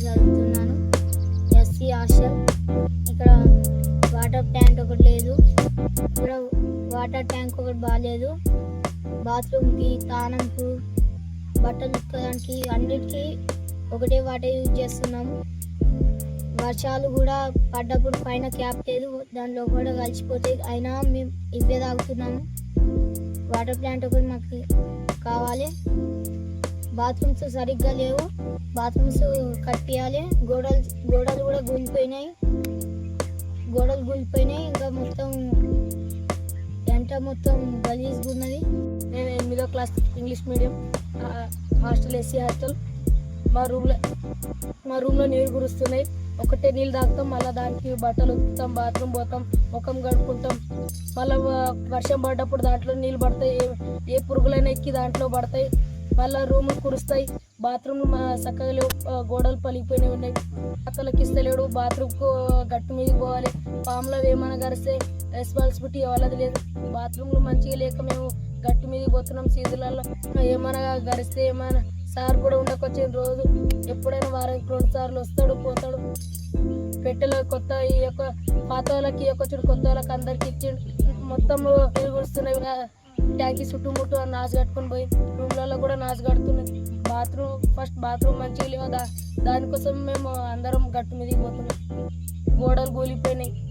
చదువుతున్నాను SC hostel. ఇక్కడ water tank ఒకటి లేదు, ఇక్కడ వాటర్ ట్యాంక్ ఒకటి బాగాలేదు. బాత్రూమ్కి, స్నానంకు, బట్టలు ఉతకడానికి అన్నిటికీ ఒకటే వాటర్ యూజ్ చేస్తున్నాము. వర్షాలు కూడా పడ్డప్పుడు పైన క్యాప్ లేదు, దాంట్లో కూడా కలిసిపోతాయి, అయినా మేము ఇవే తాగుతున్నాము. వాటర్ ప్లాంట్ ఒకటి మాకు కావాలి. బాత్రూమ్స్ సరిగ్గా లేవు, బాత్రూమ్స్ కట్టియాలి. గోడలు కూడా కూలిపోయినాయి, ఇంకా మొత్తం గలీజ్గా ఉన్నది. నేను 8వ class English medium hostel, SC hostel. మా రూమ్లో నీళ్ళు కురుస్తున్నాయి. ఒకటే నీళ్ళు తాగుతాం, మళ్ళీ దానికి బట్టలు ఉతుకుతాం, బాత్రూమ్ పోతాం, ముఖం కడుక్కుంటాం. మళ్ళీ వర్షం పడ్డప్పుడు దాంట్లో నీళ్ళు పడతాయి, ఏ పురుగులైనా ఎక్కి దాంట్లో పడతాయి. మళ్ళీ రూములు కురుస్తాయి, బాత్రూమ్లు చక్కగా లేవు, గోడలు పలిగిపోయినవి ఉన్నాయి. పక్కలకి ఇస్తలేడు, బాత్రూమ్కు గట్టు మీదకి పోవాలి. పాములో ఏమైనా గరిస్తే రెస్పాన్సిబిలిటీ వాళ్ళది లేదు. బాత్రూమ్లు మంచిగా లేక మేము గట్టు మీదకి పోతున్నాం. సీజన్లలో ఏమైనా గరిస్తే ఏమైనా సార్ కూడా ఉండకొచ్చిన రోజు ఎప్పుడైనా వారానికి 2 సార్లు వస్తాడు పోతాడు. పెట్టెలో కొత్త ఈ యొక్క పాత వాళ్ళకి కొత్త వాళ్ళకి అందరికి ఇచ్చిండు. మొత్తం నీళ్ళు కురుస్తున్నాయి, ట్యాంకీ చుట్టుముట్టు నాసు కట్టుకొని పోయి రూమ్లలో కూడా నాసు కడుతున్నాయి. బాత్రూమ్ మంచిగా లేవు, దానికోసం మేము అందరం గట్టు మీదకి పోతున్నాం. గోడలు కూలిపోయినాయి.